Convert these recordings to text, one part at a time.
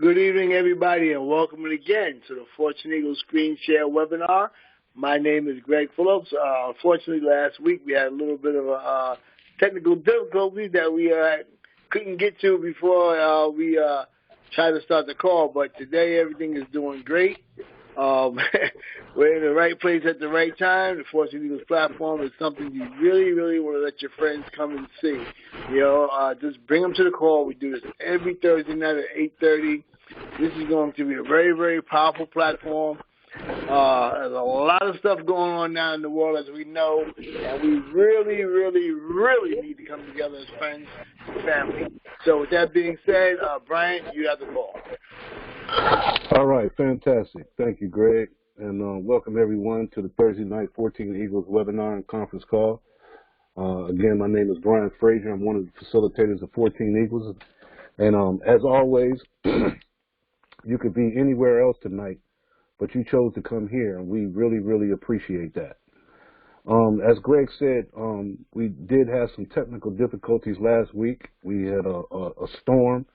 Good evening, everybody, and welcome again to the Fortune Eagle Screen Share webinar. My name is Greg Phillips. Unfortunately, last week we had a little bit of a technical difficulty that we couldn't get to before we tried to start the call, but today everything is doing great. We're in the right place at the right time. The Fortune Eagles platform is something you really, really want to let your friends come and see. Just bring them to the call. We do this every Thursday night at 8:30. This is going to be a very, very powerful platform. There's a lot of stuff going on now in the world, as we know, and we really, really, really need to come together as friends and family. So with that being said, Brian, you have the call. All right, fantastic. Thank you, Greg, and welcome everyone to the Thursday night 14 Eagles webinar and conference call. Again, my name is Brian Frazier. I'm one of the facilitators of 14 Eagles, and as always, you could be anywhere else tonight, but you chose to come here, and we really, really appreciate that. As Greg said, we did have some technical difficulties last week. We had a storm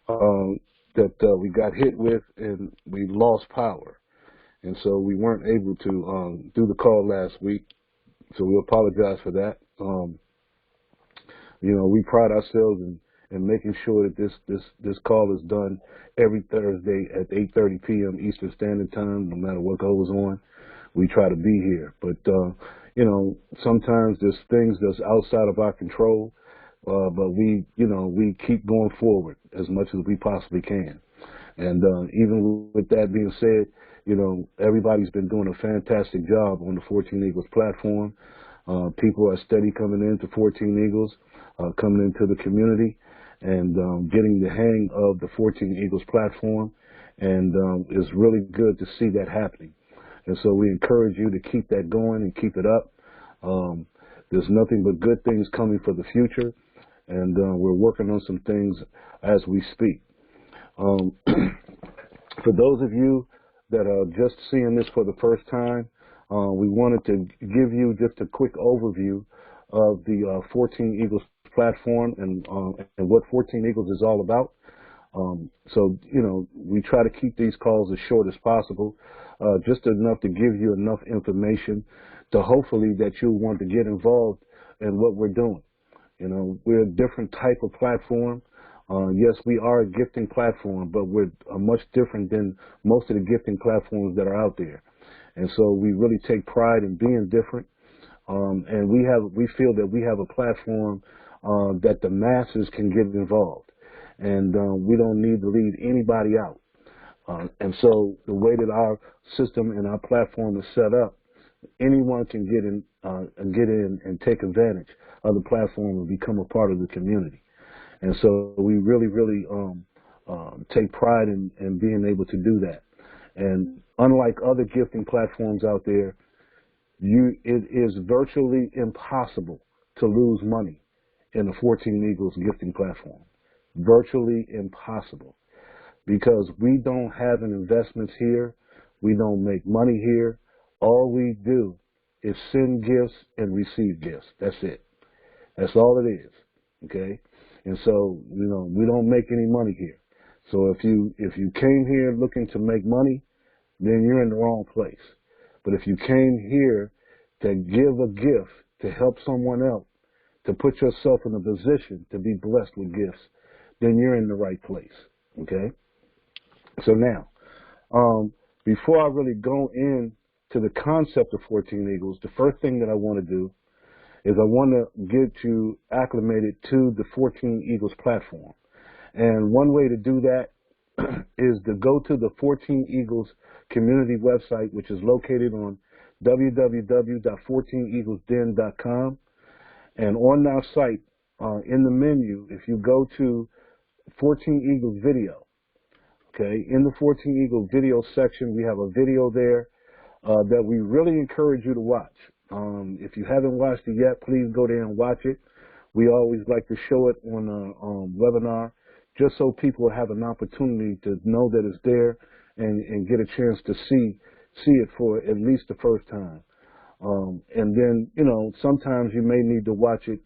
that we got hit with, and we lost power. And so we weren't able to do the call last week, so we apologize for that. We pride ourselves in making sure that this call is done every Thursday at 8:30 p.m. Eastern Standard Time, no matter what goes on. We try to be here. But, sometimes there's things that's outside of our control. But we keep going forward as much as we possibly can. And even with that being said, everybody's been doing a fantastic job on the 14 Eagles platform. People are steady coming into 14 Eagles, coming into the community, and getting the hang of the 14 Eagles platform. And it's really good to see that happening. And so we encourage you to keep that going and keep it up. There's nothing but good things coming for the future. And we're working on some things as we speak. For those of you that are just seeing this for the first time, we wanted to give you just a quick overview of the 14 Eagles platform and what 14 Eagles is all about. We try to keep these calls as short as possible, just enough to give you enough information to hopefully that you'll want to get involved in what we're doing. We're a different type of platform. Yes, we are a gifting platform, but we're much different than most of the gifting platforms that are out there. And so we really take pride in being different. And we feel that we have a platform that the masses can get involved. And we don't need to leave anybody out. And so the way that our system and our platform is set up, anyone can get in and take advantage of the platform and become a part of the community. And so we really, really take pride in being able to do that. And unlike other gifting platforms out there, it is virtually impossible to lose money in the 14 Eagles gifting platform. Virtually impossible. Because we don't have an investments here. We don't make money here. All we do is send gifts and receive gifts. That's it. That's all it is. Okay? And so, we don't make any money here. So if you came here looking to make money, then you're in the wrong place. But if you came here to give a gift, to help someone else, to put yourself in a position to be blessed with gifts, then you're in the right place. Okay? So now, before I really go in to the concept of 14 Eagles, the first thing that I want to do is I want to get you acclimated to the 14 Eagles platform. And one way to do that is to go to the 14 Eagles community website, which is located on www.14eaglesden.com. And on our site, in the menu, if you go to 14 Eagles video, okay, in the 14 Eagles video section, we have a video there that we really encourage you to watch. If you haven't watched it yet, please go there and watch it. We always like to show it on a webinar just so people have an opportunity to know that it's there and get a chance to see it for at least the first time. And then, sometimes you may need to watch it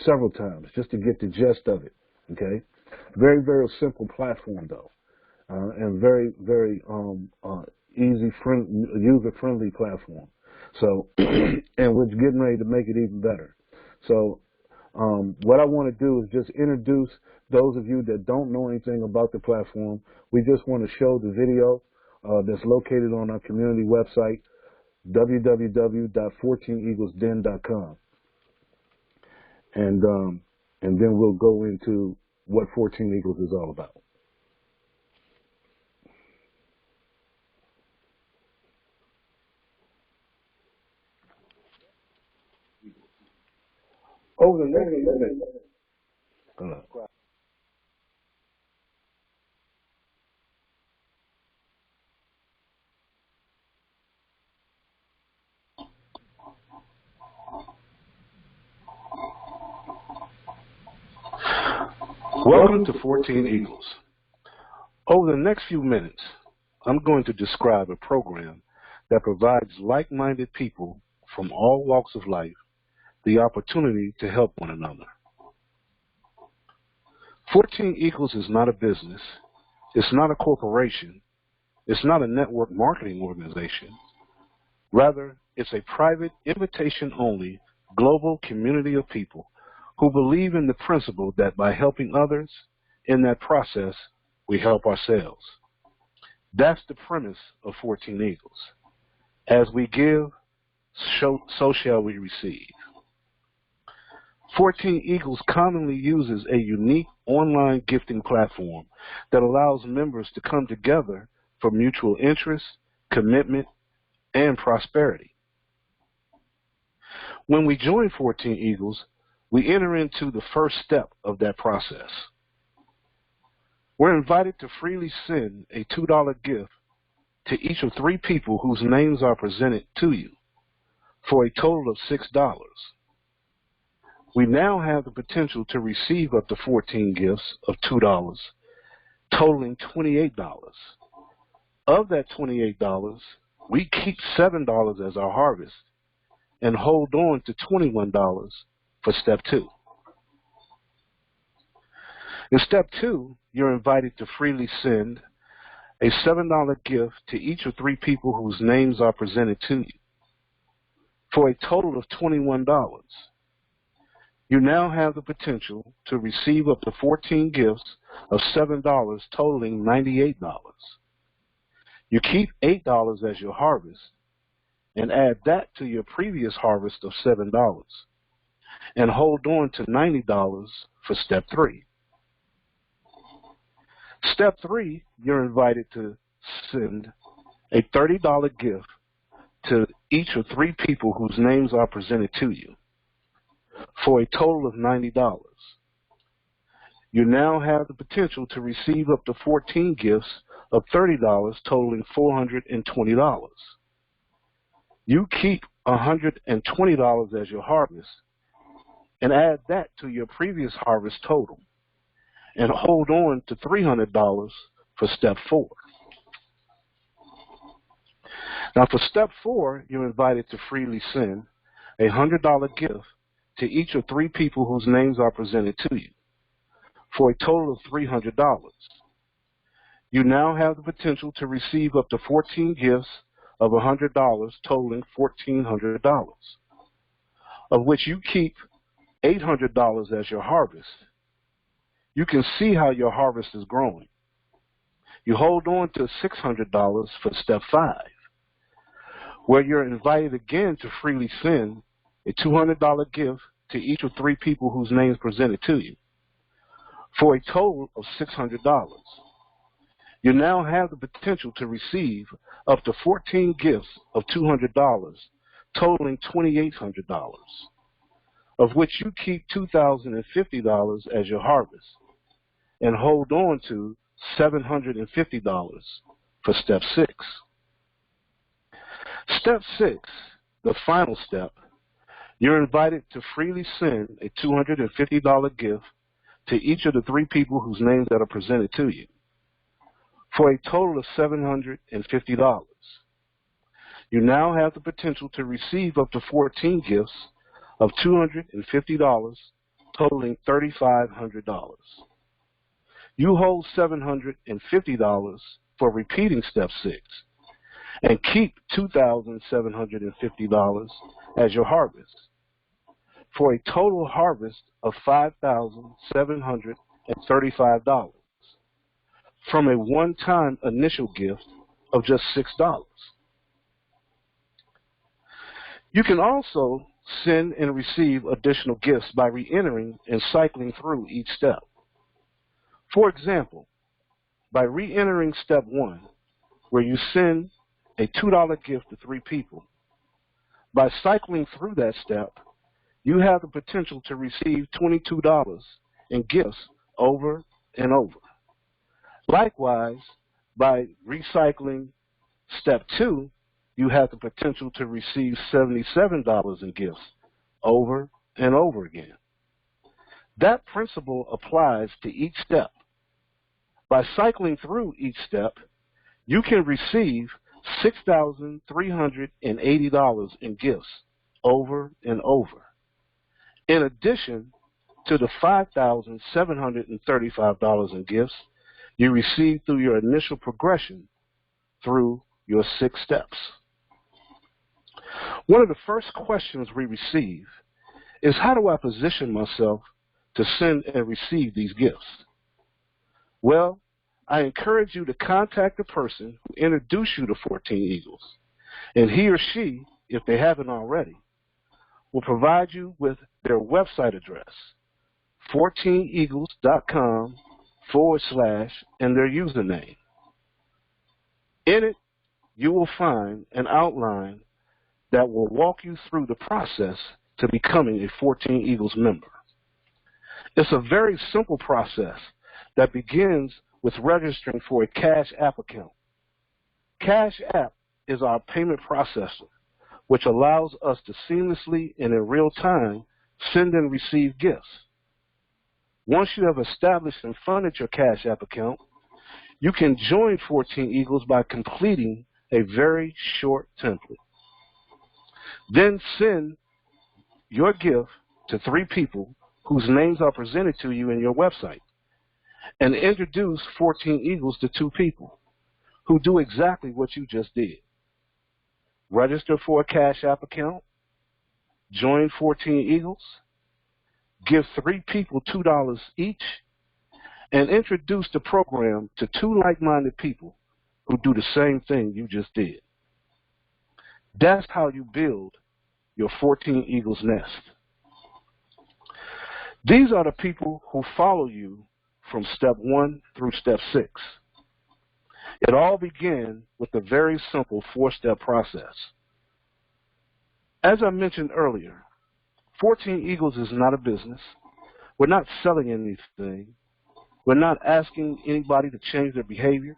several times just to get the gist of it. Okay? Very, very simple platform, though. and very, very user-friendly platform. So, and we're getting ready to make it even better. So, what I want to do is just introduce those of you that don't know anything about the platform. We just want to show the video that's located on our community website, www.14eaglesden.com, and then we'll go into what 14 Eagles is all about. Over the next minute. Welcome to 14 Eagles. Over the next few minutes, I'm going to describe a program that provides like-minded people from all walks of life the opportunity to help one another. 14 Eagles is not a business. It's not a corporation. It's not a network marketing organization. Rather, it's a private, invitation-only, global community of people who believe in the principle that by helping others, in that process, we help ourselves. That's the premise of 14 Eagles. As we give, so shall we receive. 14 Eagles commonly uses a unique online gifting platform that allows members to come together for mutual interest, commitment, and prosperity. When we join 14 Eagles, we enter into the first step of that process. We're invited to freely send a $2 gift to each of 3 people whose names are presented to you for a total of $6. We now have the potential to receive up to 14 gifts of $2, totaling $28. Of that $28, we keep $7 as our harvest and hold on to $21 for step 2. In step 2, you're invited to freely send a $7 gift to each of 3 people whose names are presented to you for a total of $21. You now have the potential to receive up to 14 gifts of $7 totaling $98. You keep $8 as your harvest and add that to your previous harvest of $7 and hold on to $90 for step 3. Step 3, you're invited to send a $30 gift to each of 3 people whose names are presented to you for a total of $90. You now have the potential to receive up to 14 gifts of $30 totaling $420. You keep $120 as your harvest and add that to your previous harvest total and hold on to $300 for step 4. Now for step 4, you're invited to freely send a $100 gift to each of 3 people whose names are presented to you for a total of $300. You now have the potential to receive up to 14 gifts of $100 totaling $1,400, of which you keep $800 as your harvest. You can see how your harvest is growing. You hold on to $600 for step 5, where you're invited again to freely send a $200 gift to each of 3 people whose names presented to you for a total of $600. You now have the potential to receive up to 14 gifts of $200 totaling $2,800, of which you keep $2,050 as your harvest and hold on to $750 for step 6. Step 6, the final step, you're invited to freely send a $250 gift to each of the 3 people whose names that are presented to you for a total of $750. You now have the potential to receive up to 14 gifts of $250 totaling $3,500. You hold $750 for repeating step 6 and keep $2,750 as your harvest for a total harvest of $5,735 from a one-time initial gift of just $6. You can also send and receive additional gifts by re-entering and cycling through each step. For example, by re-entering step 1, where you send a $2 gift to 3 people, by cycling through that step, you have the potential to receive $22 in gifts over and over. Likewise, by recycling step 2, you have the potential to receive $77 in gifts over and over again. That principle applies to each step. By cycling through each step, you can receive $6,380 in gifts over and over, in addition to the $5,735 in gifts you receive through your initial progression through your 6 steps. One of the first questions we receive is, how do I position myself to send and receive these gifts? Well, I encourage you to contact the person who introduced you to 14 Eagles, and he or she, if they haven't already, will provide you with their website address, 14eagles.com/ and their username. In it, you will find an outline that will walk you through the process to becoming a 14 Eagles member. It's a very simple process that begins with registering for a Cash App account. Cash App is our payment processor, which allows us to seamlessly and in real time send and receive gifts. Once you have established and funded your Cash App account, you can join 14 Eagles by completing a very short template. Then send your gift to 3 people whose names are presented to you in your website, and introduce 14 Eagles to 2 people who do exactly what you just did. Register for a Cash App account, join 14 Eagles, give 3 people $2 each, and introduce the program to 2 like-minded people who do the same thing you just did. That's how you build your 14 Eagles nest. These are the people who follow you from step 1 through step 6. It all began with a very simple 4-step process. As I mentioned earlier, 14 Eagles is not a business. We're not selling anything. We're not asking anybody to change their behavior.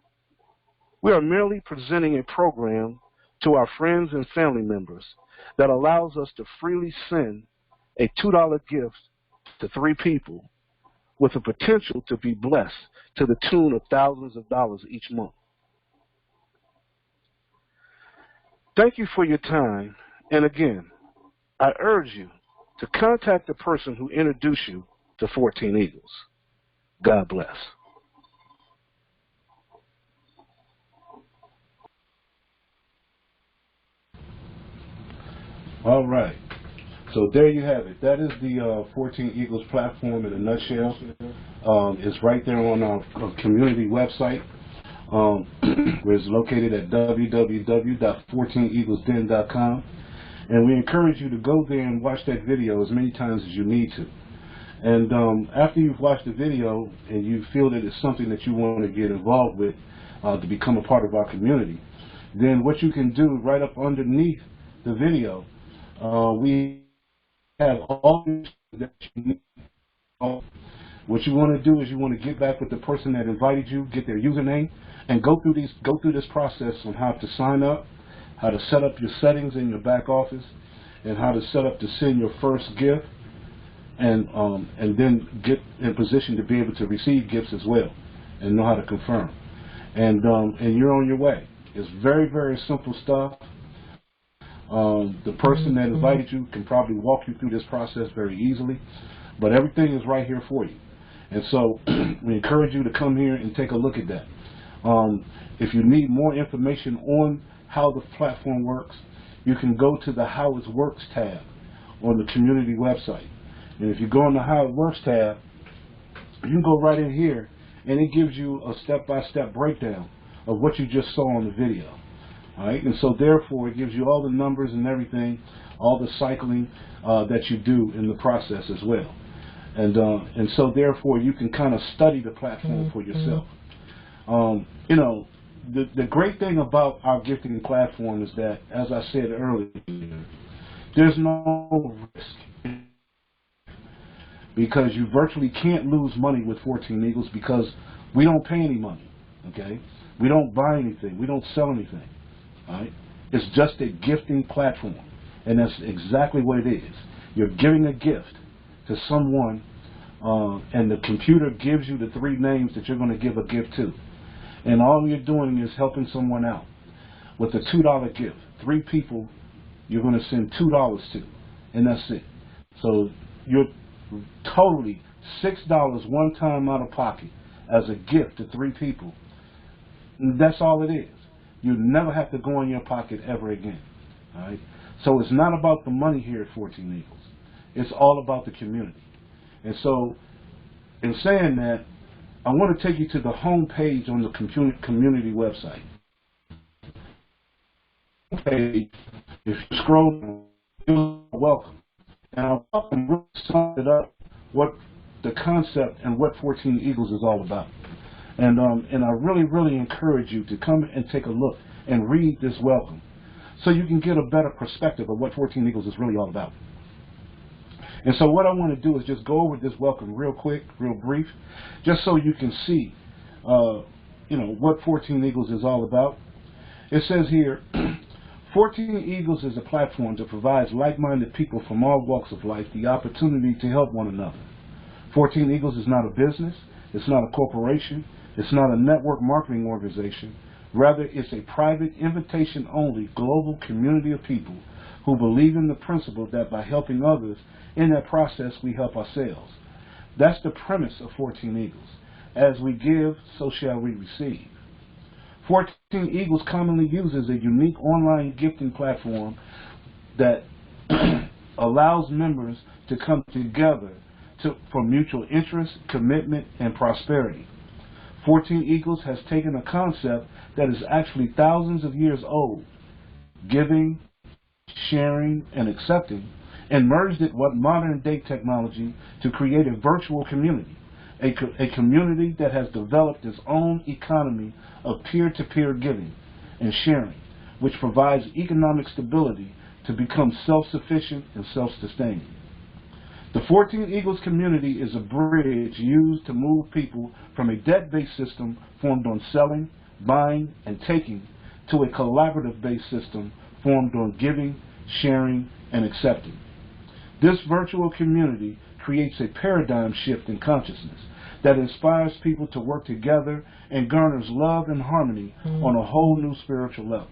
We are merely presenting a program to our friends and family members that allows us to freely send a $2 gift to 3 people with the potential to be blessed to the tune of thousands of dollars each month. Thank you for your time, and again, I urge you to contact the person who introduced you to 14 Eagles. God bless. All right. So there you have it. That is the 14 Eagles platform in a nutshell. It's right there on our community website. It's located at www.14eaglesden.com. And we encourage you to go there and watch that video as many times as you need to. And after you've watched the video and you feel that it's something that you want to get involved with to become a part of our community, then what you can do right up underneath the video, we have all that you need. What you want to do is you want to get back with the person that invited you, get their username, and go through this process on how to sign up, how to set up your settings in your back office, and how to set up to send your first gift, and then get in position to be able to receive gifts as well, and know how to confirm. And you're on your way. It's very, very simple stuff. The person that invited you can probably walk you through this process very easily, but everything is right here for you. And so we encourage you to come here and take a look at that. If you need more information on how the platform works, you can go to the How It Works tab on the community website. And if you go on the How It Works tab, you can go right in here, and it gives you a step-by-step breakdown of what you just saw on the video. All right, and so therefore it gives you all the numbers and everything, all the cycling that you do in the process as well. And so therefore you can kind of study the platform for yourself. You know, the great thing about our gifting platform is that, as I said earlier, there's no risk, because you virtually can't lose money with 14 Eagles, because we don't pay any money, okay? We don't buy anything. We don't sell anything, all right? It's just a gifting platform, and that's exactly what it is. You're giving a gift to someone, and the computer gives you the 3 names that you're going to give a gift to. And all you're doing is helping someone out with a $2 gift. 3 people you're going to send $2 to, and that's it. So you're totally $6 one time out of pocket as a gift to 3 people. And that's all it is. You never have to go in your pocket ever again. All right? So it's not about the money here at 14 Eagles. It's all about the community. And so, in saying that, I want to take you to the home page on the community website. Page, if you scroll, you're welcome. And I'll welcome really sum it up what the concept and what 14 Eagles is all about. And I really, really encourage you to come and take a look and read this welcome, so you can get a better perspective of what 14 Eagles is really all about. And so what I want to do is just go over this welcome real quick, real brief, just so you can see, you know, what 14 Eagles is all about. It says here, 14 Eagles is a platform that provides like-minded people from all walks of life the opportunity to help one another. 14 Eagles is not a business. It's not a corporation. It's not a network marketing organization. Rather, it's a private, invitation-only global community of people who believe in the principle that by helping others, in that process, we help ourselves. That's the premise of 14 Eagles. As we give, so shall we receive. 14 Eagles commonly uses a unique online gifting platform that allows members to come together for mutual interest, commitment, and prosperity. 14 Eagles has taken a concept that is actually thousands of years old, giving, sharing, and accepting, and merged it with modern-day technology to create a virtual community, a community that has developed its own economy of peer-to-peer giving and sharing, which provides economic stability to become self-sufficient and self-sustaining. The 14 Eagles community is a bridge used to move people from a debt-based system formed on selling, buying, and taking to a collaborative-based system formed on giving, sharing, and accepting. This virtual community creates a paradigm shift in consciousness that inspires people to work together and garners love and harmony on a whole new spiritual level.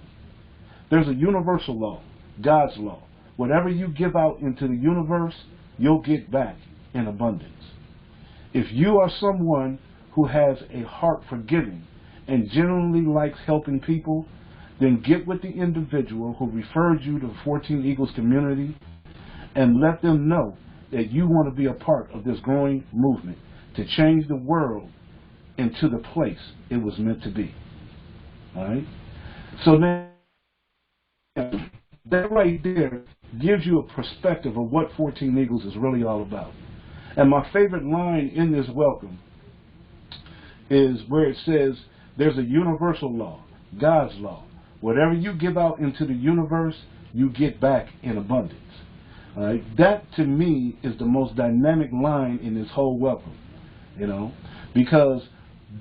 There's a universal law, God's law. Whatever you give out into the universe, you'll get back in abundance. If you are someone who has a heart for giving and genuinely likes helping people, then get with the individual who referred you to the 14 Eagles community and let them know that you want to be a part of this growing movement to change the world into the place it was meant to be. All right? So now, that right there gives you a perspective of what 14 Eagles is really all about. And my favorite line in this welcome is where it says, there's a universal law, God's law. Whatever you give out into the universe, you get back in abundance. All right? That, to me, is the most dynamic line in this whole welcome, you know, because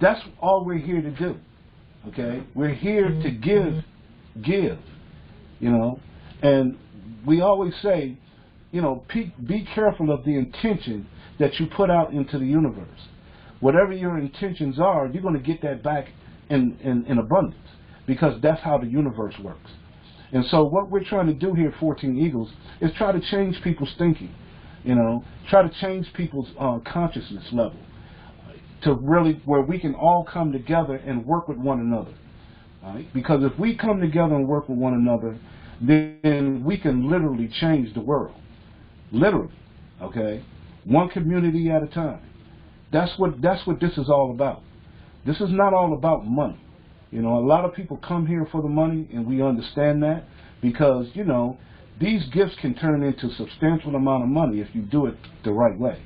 that's all we're here to do, okay? We're here to give, you know, and we always say, you know, be careful of the intention that you put out into the universe. Whatever your intentions are, you're going to get that back in abundance, because that's how the universe works. And so what we're trying to do here at 14 Eagles is try to change people's thinking, you know, try to change people's consciousness level, to really where we can all come together and work with one another. Right? Because if we come together and work with one another, then we can literally change the world. Literally, okay? One community at a time. That's what this is all about. This is not all about money. You know, a lot of people come here for the money, and we understand that because, you know, these gifts can turn into a substantial amount of money if you do it the right way.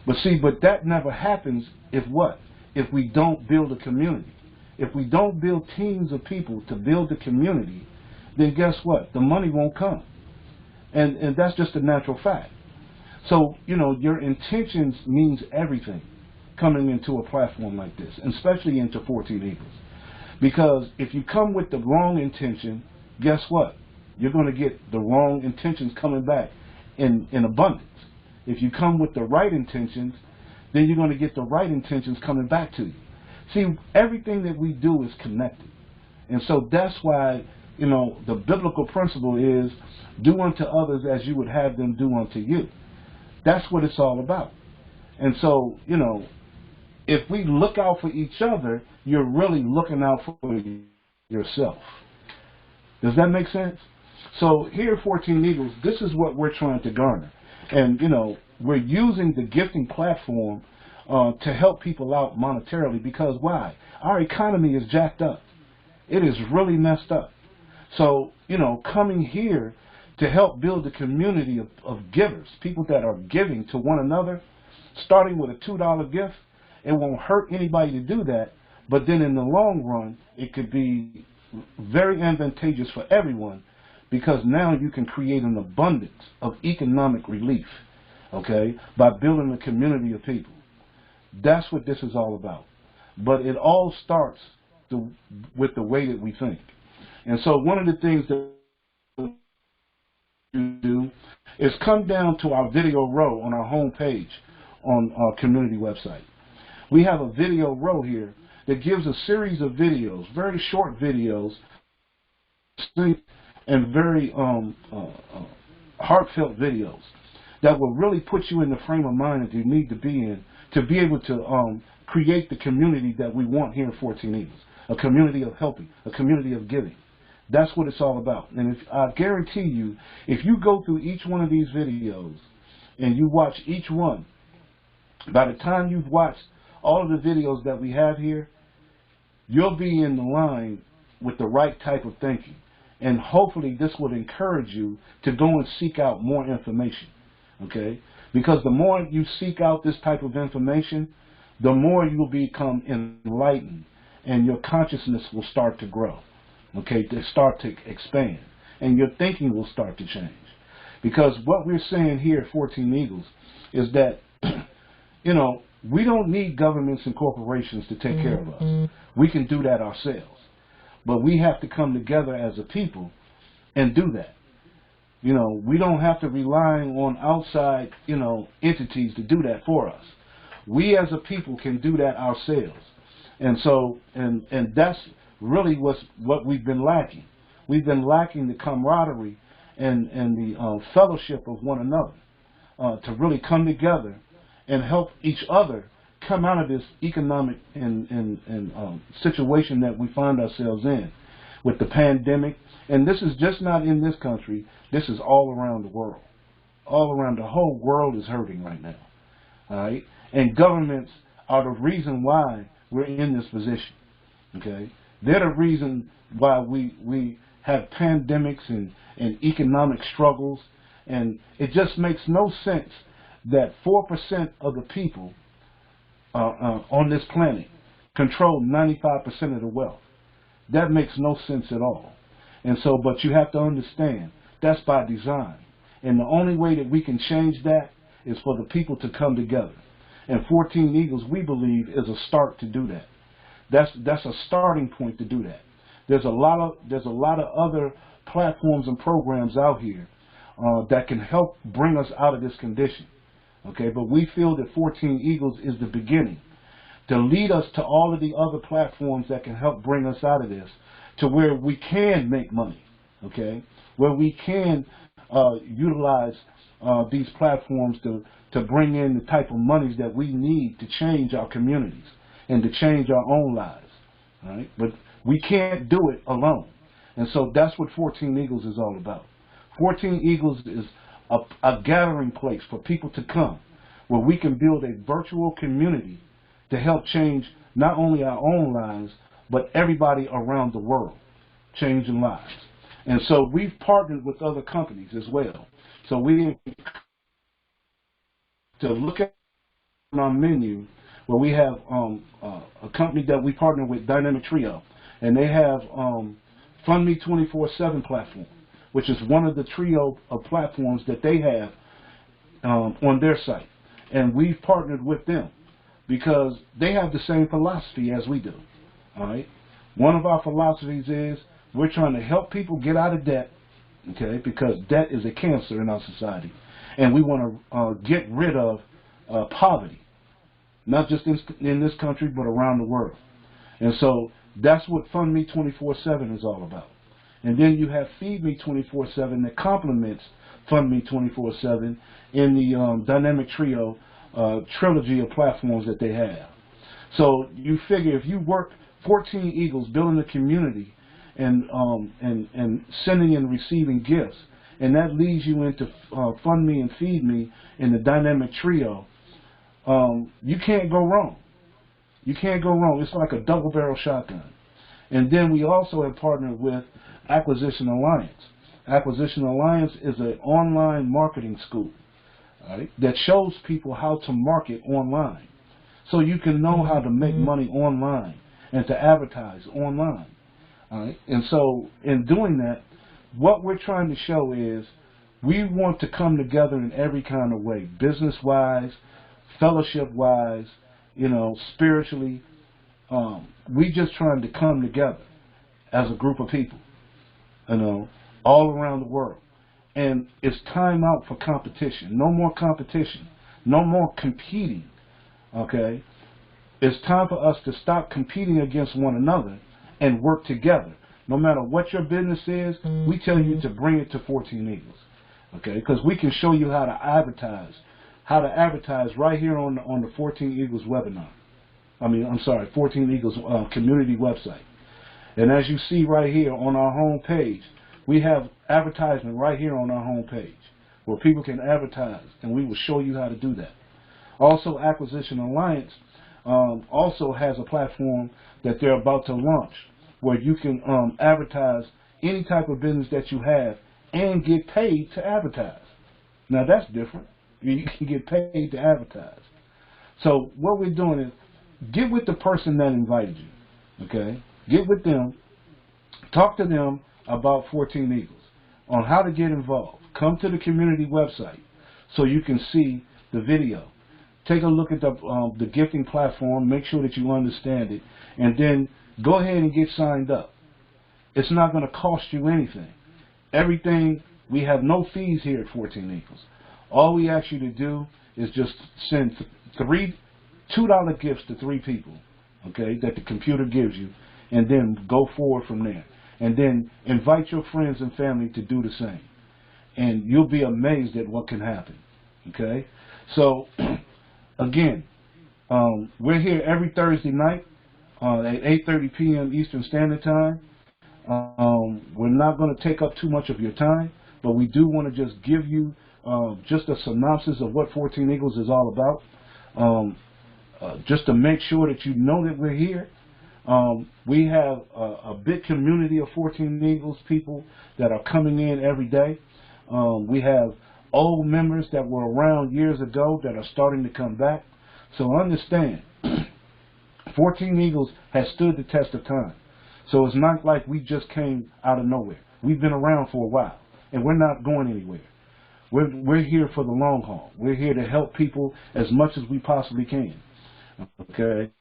But see, but that never happens if what? If we don't build a community. If we don't build teams of people to build the community, then guess what? The money won't come. And that's just a natural fact. So, you know, your intentions means everything coming into a platform like this, and especially into 14 Eagles. Because if you come with the wrong intention, guess what? You're going to get the wrong intentions coming back in abundance. If you come with the right intentions, then you're going to get the right intentions coming back to you. See, everything that we do is connected. And so that's why, you know, the biblical principle is do unto others as you would have them do unto you. That's what it's all about. And so, you know, if we look out for each other, you're really looking out for yourself. Does that make sense? So here at 14 Eagles, this is what we're trying to garner. And, you know, we're using the gifting platform to help people out monetarily because why? Our economy is jacked up. It is really messed up. So, you know, coming here to help build a community of givers, people that are giving to one another, starting with a $2 gift, it won't hurt anybody to do that, but then in the long run, it could be very advantageous for everyone because now you can create an abundance of economic relief, okay, by building a community of people. That's what this is all about. But it all starts with the way that we think. And so one of the things that we do is come down to our video row on our home page on our community website. We have a video row here that gives a series of videos, very short videos, and very heartfelt videos that will really put you in the frame of mind that you need to be in to be able to create the community that we want here in 14 Eagles, a community of helping, a community of giving. That's what it's all about. And if I guarantee you, if you go through each one of these videos and you watch each one, by the time you've watched all of the videos that we have here, you'll be in the line with the right type of thinking. And hopefully this would encourage you to go and seek out more information. Okay? Because the more you seek out this type of information, the more you will become enlightened and your consciousness will start to grow. Okay? To start to expand. And your thinking will start to change. Because what we're saying here at 14 Eagles is that, you know, we don't need governments and corporations to take care of us. We can do that ourselves. But we have to come together as a people and do that. You know, we don't have to rely on outside, you know, entities to do that for us. We as a people can do that ourselves. And so, and that's really what we've been lacking. We've been lacking the camaraderie and the fellowship of one another to really come together and help each other come out of this economic and situation that we find ourselves in with the pandemic. And this is just not in this country. This is all around the world. All around the whole world is hurting right now. All right? And governments are the reason why we're in this position. Okay? They're the reason why we have pandemics and economic struggles. And it just makes no sense that 4% of the people on this planet control 95% of the wealth. That makes no sense at all. And so, but you have to understand, that's by design. And the only way that we can change that is for the people to come together. And 14 Eagles, we believe, is a start to do that. That's a starting point to do that. There's a lot of other platforms and programs out here that can help bring us out of this condition. Okay, but we feel that 14 Eagles is the beginning to lead us to all of the other platforms that can help bring us out of this to where we can make money, okay, where we can utilize these platforms to bring in the type of monies that we need to change our communities and to change our own lives. Right? But we can't do it alone. And so that's what 14 Eagles is all about. 14 Eagles is a gathering place for people to come where we can build a virtual community to help change not only our own lives, but everybody around the world, changing lives. And so we've partnered with other companies as well. So we to look at our menu where we have a company that we partner with, Dynamic Trio, and they have Fund Me 24/7 platform, which is one of the trio of platforms that they have on their site. And we've partnered with them because they have the same philosophy as we do. All right. One of our philosophies is we're trying to help people get out of debt, okay, because debt is a cancer in our society. And we want to get rid of poverty, not just in this country, but around the world. And so that's what Fund Me 24/7 is all about. And then you have Feed Me 24/7 that complements Fund Me 24/7 in the Dynamic Trio trilogy of platforms that they have. So you figure if you work 14 Eagles building a community and sending and receiving gifts, and that leads you into Fund Me and Feed Me in the Dynamic Trio, you can't go wrong. You can't go wrong. It's like a double-barrel shotgun. And then we also have partnered with Acquisition Alliance. Acquisition Alliance is an online marketing school, right, that shows people how to market online. So you can know how to make money online and to advertise online. All right? And so in doing that, what we're trying to show is we want to come together in every kind of way, business-wise, fellowship-wise, spiritually. We just trying to come together as a group of people, all around the world. And it's time out for competition. No more competition. No more competing. Okay? It's time for us to stop competing against one another and work together. No matter what your business is, we tell you to bring it to 14 Eagles. Okay? Because we can show you how to advertise. How to advertise right here on the 14 Eagles webinar. 14 Eagles community website. And as you see right here on our home page, we have advertisement right here on our home page where people can advertise, and we will show you how to do that. Also, Acquisition Alliance also has a platform that they're about to launch where you can advertise any type of business that you have and get paid to advertise. Now that's different. You can get paid to advertise. So what we're doing is get with the person that invited you. Okay? Get with them. Talk to them about 14 Eagles on how to get involved. Come to the community website so you can see the video. Take a look at the gifting platform. Make sure that you understand it. And then go ahead and get signed up. It's not going to cost you anything. Everything, we have no fees here at 14 Eagles. All we ask you to do is just send $2 gifts to 3 people, okay, that the computer gives you, and then go forward from there. And then invite your friends and family to do the same. And you'll be amazed at what can happen, okay? So, again, we're here every Thursday night at 8:30 p.m. Eastern Standard Time. We're not going to take up too much of your time, but we do want to just give you just a synopsis of what 14 Eagles is all about, just to make sure that you know that we're here. We have a big community of 14 Eagles people that are coming in every day. We have old members that were around years ago that are starting to come back. So understand, 14 Eagles has stood the test of time. So it's not like we just came out of nowhere. We've been around for a while, and we're not going anywhere. We're here for the long haul. We're here to help people as much as we possibly can. Okay?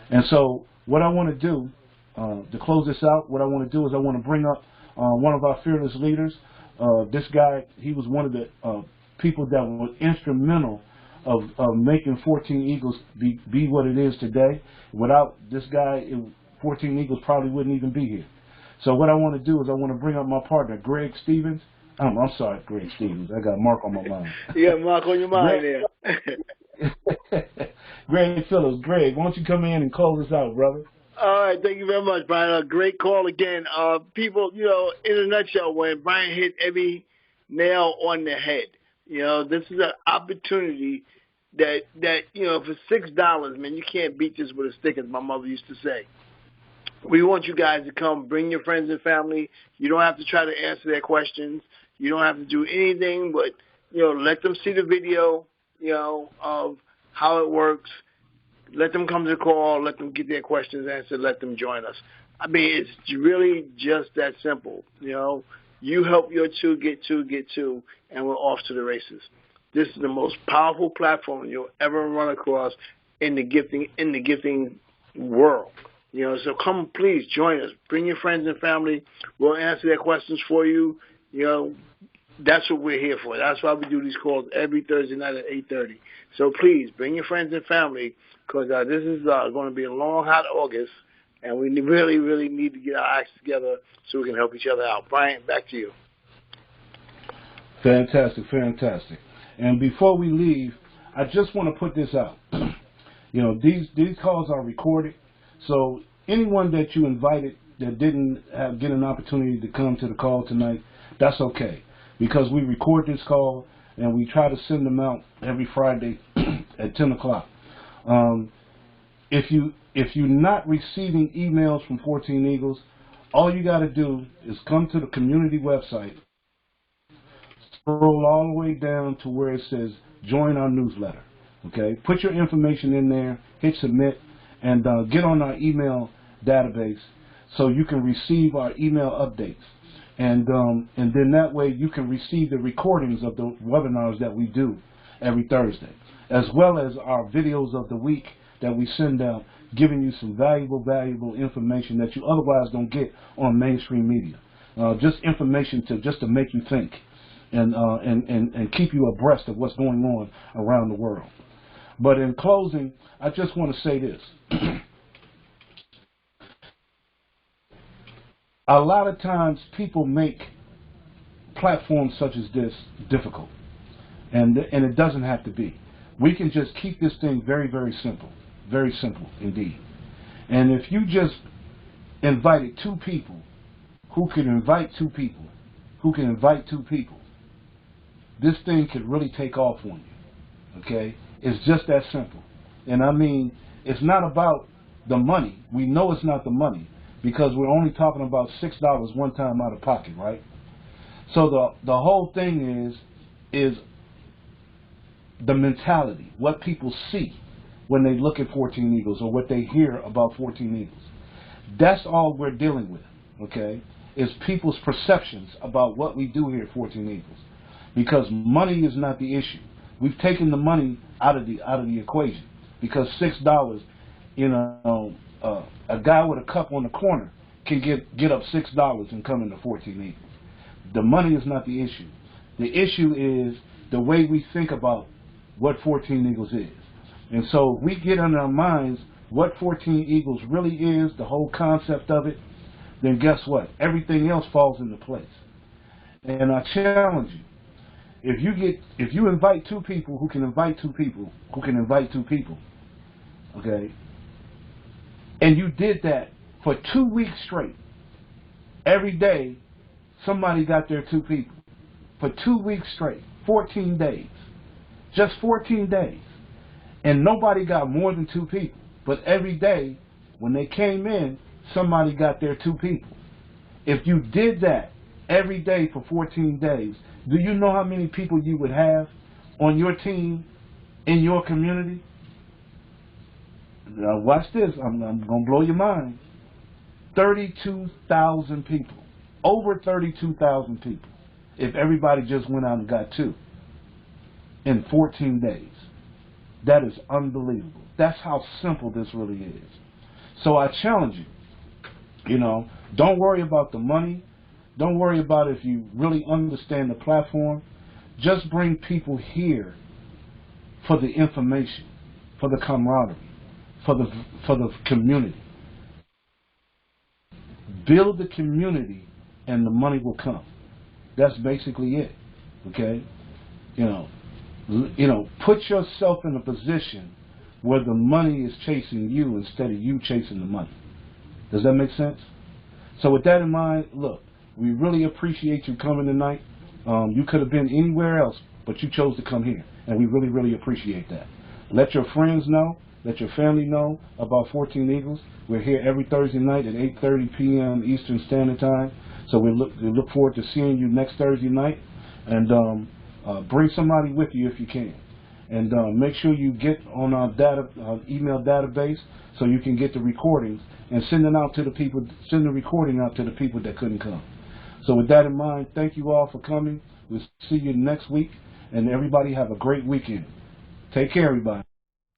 And so what I want to do, to close this out, what I want to do is I want to bring up one of our fearless leaders. This guy, he was one of the people that were instrumental of making 14 Eagles be what it is today. Without this guy, 14 Eagles probably wouldn't even be here. So what I want to do is I want to bring up my partner, Greg Stevens. I'm sorry, Greg Stevens. I got Mark on my mind. You got Mark on your mind Greg, there. Greg Phillips. Greg, why don't you come in and close us out, brother? All right, thank you very much, Brian. A great call again. People, in a nutshell, when Brian hit every nail on the head, this is an opportunity that for $6, man, you can't beat this with a stick, as my mother used to say. We want you guys to come, bring your friends and family. You don't have to try to answer their questions. You don't have to do anything but, let them see the video, of how it works. Let them come to the call. Let them get their questions answered. Let them join us. I mean, it's really just that simple. You help your two get two, and we're off to the races. This is the most powerful platform you'll ever run across in the gifting world. So come, please join us. Bring your friends and family. We'll answer their questions for you. That's what we're here for. That's why we do these calls every Thursday night at 8:30. So please bring your friends and family, because this is going to be a long, hot August, and we really, really need to get our acts together so we can help each other out. Brian, back to you. Fantastic. And before we leave, I just want to put this out. These calls are recorded, so anyone that you invited that didn't get an opportunity to come to the call tonight, that's okay, because we record this call and we try to send them out every Friday at 10 o'clock. If you're not receiving emails from 14 Eagles, all you got to do is come to the community website, scroll all the way down to where it says join our newsletter. Okay, put your information in there, hit submit, and get on our email database so you can receive our email updates. And then that way you can receive the recordings of the webinars that we do every Thursday, as well as our videos of the week that we send out, giving you some valuable information that you otherwise don't get on mainstream media. Just information to make you think and keep you abreast of what's going on around the world. But in closing, I just want to say this. A lot of times people make platforms such as this difficult, and it doesn't have to be. We can just keep this thing very simple indeed. And if you just invited two people who can invite two people, this thing could really take off on you, okay? It's just that simple. And I mean, it's not about the money. We know it's not the money, because we're only talking about $6 one time out of pocket, right? So the whole thing is the mentality, what people see when they look at 14 Eagles or what they hear about 14 Eagles. That's all we're dealing with, okay? Is people's perceptions about what we do here at 14 Eagles. Because money is not the issue. We've taken the money out of the equation, because $6, a guy with a cup on the corner can get up $6 and come into 14 Eagles. The money is not the issue. The issue is the way we think about what 14 Eagles is. And so if we get in our minds what 14 Eagles really is, the whole concept of it, then guess what? Everything else falls into place. And I challenge you, if you invite two people who can invite two people, okay, and you did that for 2 weeks straight, every day somebody got their two people. For 2 weeks straight, 14 days, just 14 days. And nobody got more than two people. But every day, when they came in, somebody got their two people. If you did that every day for 14 days, do you know how many people you would have on your team, in your community? Now watch this. I'm going to blow your mind. 32,000 people. Over 32,000 people. If everybody just went out and got two in 14 days. That is unbelievable. That's how simple this really is. So I challenge you, don't worry about the money. Don't worry about if you really understand the platform. Just bring people here for the information, for the camaraderie, for the community. Build the community and the money will come. That's basically it. Okay? Put yourself in a position where the money is chasing you instead of you chasing the money. Does that make sense? So with that in mind, look, we really appreciate you coming tonight. You could have been anywhere else, but you chose to come here, and we really, really appreciate that. Let your friends know, let your family know about 14 Eagles. We're here every Thursday night at 8:30 p.m. Eastern Standard Time. So we look forward to seeing you next Thursday night, and bring somebody with you if you can. And make sure you get on our email database so you can get the recordings and send the recording out to the people that couldn't come. So with that in mind, thank you all for coming. We'll see you next week, and everybody have a great weekend. Take care, everybody.